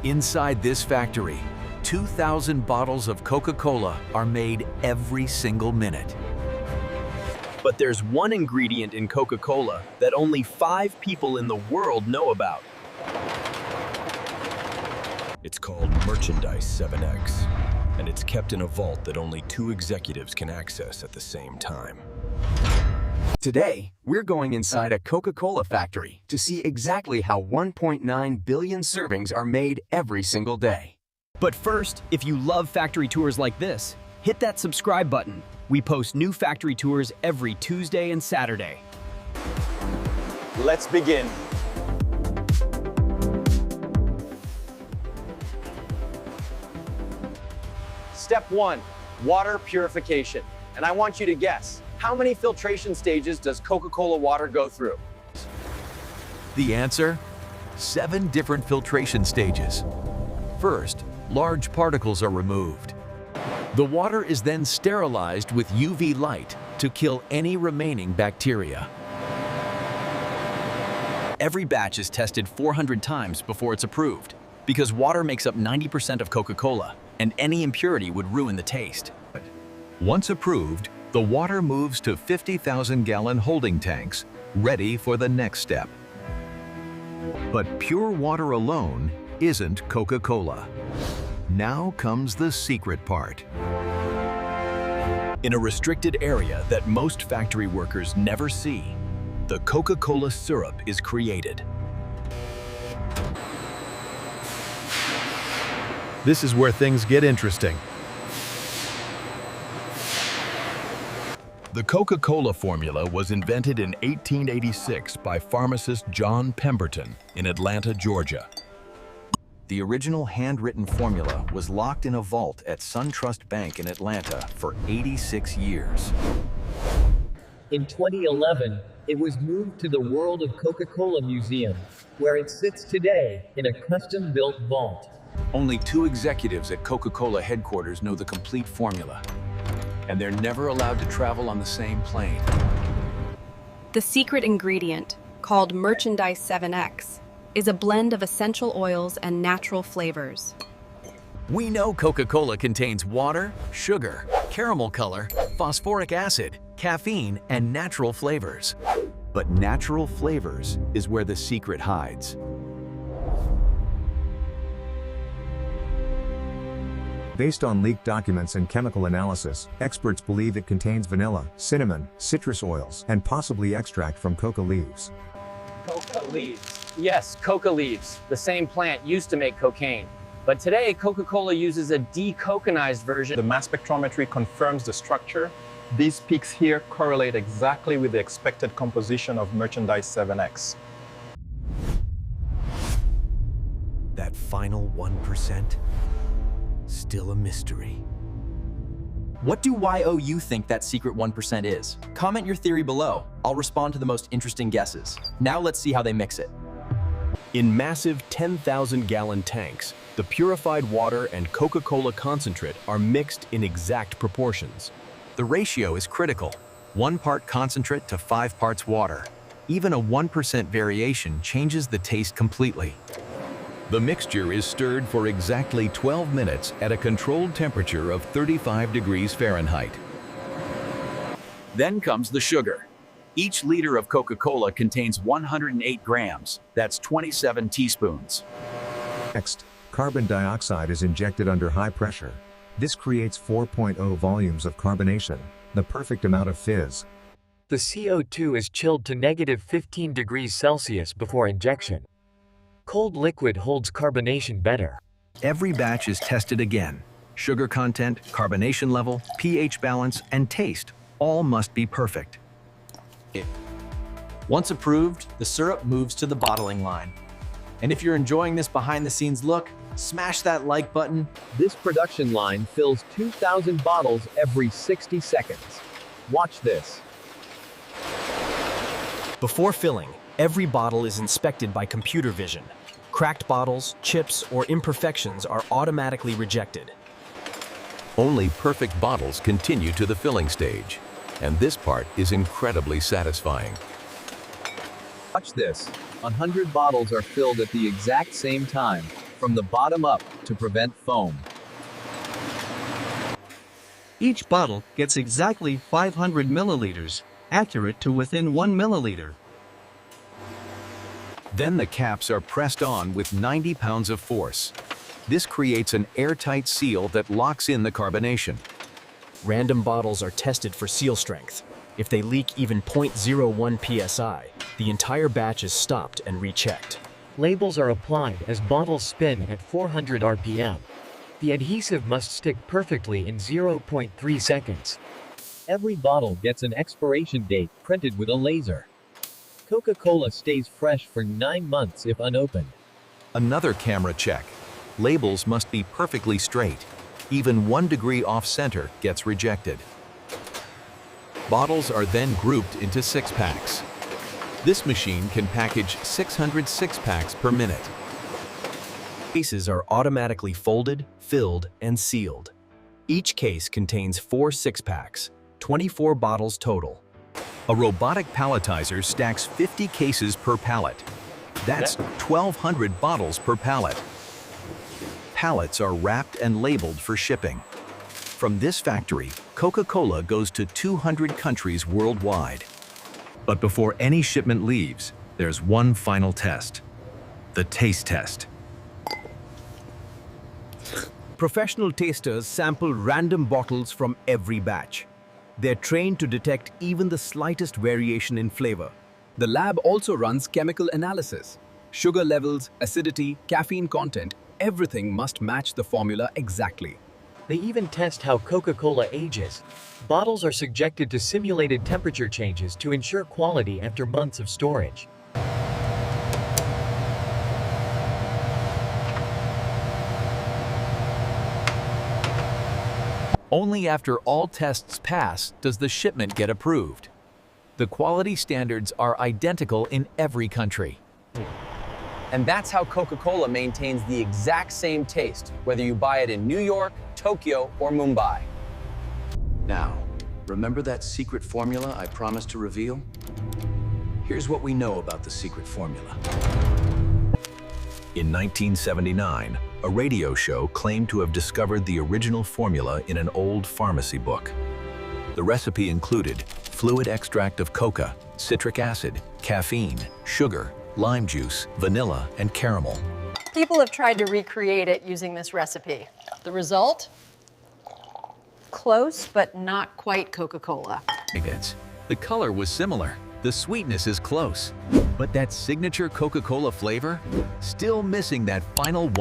Inside this factory, 2,000 bottles of Coca-Cola are made every single minute. But there's one ingredient in Coca-Cola that only 5 people in the world know about. It's called Merchandise 7X, and it's kept in a vault that only 2 executives can access at the same time. Today, we're going inside a Coca-Cola factory to see exactly how 1.9 billion servings are made every single day. But first, if you love factory tours like this, hit that subscribe button. We post new factory tours every Tuesday and Saturday. Let's begin. Step 1, water purification. And I want you to guess, how many filtration stages does Coca-Cola water go through? The answer? 7 different filtration stages. First, large particles are removed. The water is then sterilized with UV light to kill any remaining bacteria. Every batch is tested 400 times before it's approved, because water makes up 90% of Coca-Cola, and any impurity would ruin the taste. Once approved, the water moves to 50,000-gallon holding tanks, ready for the next step. But pure water alone isn't Coca-Cola. Now comes the secret part. In a restricted area that most factory workers never see, the Coca-Cola syrup is created. This is where things get interesting. The Coca-Cola formula was invented in 1886 by pharmacist John Pemberton in Atlanta, Georgia. The original handwritten formula was locked in a vault at SunTrust Bank in Atlanta for 86 years. In 2011, it was moved to the World of Coca-Cola Museum, where it sits today in a custom-built vault. Only 2 executives at Coca-Cola headquarters know the complete formula, and they're never allowed to travel on the same plane. The secret ingredient, called Merchandise 7X, is a blend of essential oils and natural flavors. We know Coca-Cola contains water, sugar, caramel color, phosphoric acid, caffeine, and natural flavors. But natural flavors is where the secret hides. Based on leaked documents and chemical analysis, experts believe it contains vanilla, cinnamon, citrus oils, and possibly extract from coca leaves. Coca leaves. Yes, coca leaves. The same plant used to make cocaine. But today, Coca-Cola uses a decoconized version. The mass spectrometry confirms the structure. These peaks here correlate exactly with the expected composition of Merchandise 7X. That final 1%? Still a mystery. What do YOU think that secret 1% is? Comment your theory below. I'll respond to the most interesting guesses. Now let's see how they mix it. In massive 10,000-gallon tanks, the purified water and Coca-Cola concentrate are mixed in exact proportions. The ratio is critical. 1 part concentrate to 5 parts water. Even a 1% variation changes the taste completely. The mixture is stirred for exactly 12 minutes at a controlled temperature of 35 degrees Fahrenheit. Then comes the sugar. Each liter of Coca-Cola contains 108 grams. That's 27 teaspoons. Next, carbon dioxide is injected under high pressure. This creates 4.0 volumes of carbonation, the perfect amount of fizz. The CO2 is chilled to -15 degrees Celsius before injection. Cold liquid holds carbonation better. Every batch is tested again. Sugar content, carbonation level, pH balance, and taste all must be perfect. Once approved, the syrup moves to the bottling line. And if you're enjoying this behind-the-scenes look, smash that like button. This production line fills 2,000 bottles every 60 seconds. Watch this. Before filling, every bottle is inspected by computer vision. Cracked bottles, chips, or imperfections are automatically rejected. Only perfect bottles continue to the filling stage, and this part is incredibly satisfying. Watch this. 100 bottles are filled at the exact same time, from the bottom up to prevent foam. Each bottle gets exactly 500 milliliters, accurate to within 1 milliliter. Then the caps are pressed on with 90 pounds of force. This creates an airtight seal that locks in the carbonation. Random bottles are tested for seal strength. If they leak even 0.01 psi, the entire batch is stopped and rechecked. Labels are applied as bottles spin at 400 RPM. The adhesive must stick perfectly in 0.3 seconds. Every bottle gets an expiration date printed with a laser. Coca-Cola stays fresh for 9 months if unopened. Another camera check. Labels must be perfectly straight. Even 1 degree off-center gets rejected. Bottles are then grouped into 6-packs. This machine can package 600 6-packs per minute. Cases are automatically folded, filled, and sealed. Each case contains 4 6-packs, 24 bottles total. A robotic palletizer stacks 50 cases per pallet. That's 1,200 bottles per pallet. Pallets are wrapped and labeled for shipping. From this factory, Coca-Cola goes to 200 countries worldwide. But before any shipment leaves, there's one final test: the taste test. Professional tasters sample random bottles from every batch. They're trained to detect even the slightest variation in flavor. The lab also runs chemical analysis. Sugar levels, acidity, caffeine content, everything must match the formula exactly. They even test how Coca-Cola ages. Bottles are subjected to simulated temperature changes to ensure quality after months of storage. Only after all tests pass does the shipment get approved. The quality standards are identical in every country. And that's how Coca-Cola maintains the exact same taste, whether you buy it in New York, Tokyo, or Mumbai. Now, remember that secret formula I promised to reveal? Here's what we know about the secret formula. In 1979, a radio show claimed to have discovered the original formula in an old pharmacy book. The recipe included fluid extract of coca, citric acid, caffeine, sugar, lime juice, vanilla, and caramel. People have tried to recreate it using this recipe. The result? Close, but not quite Coca-Cola. The color was similar. The sweetness is close. But that signature Coca-Cola flavor? Still missing that final 1%.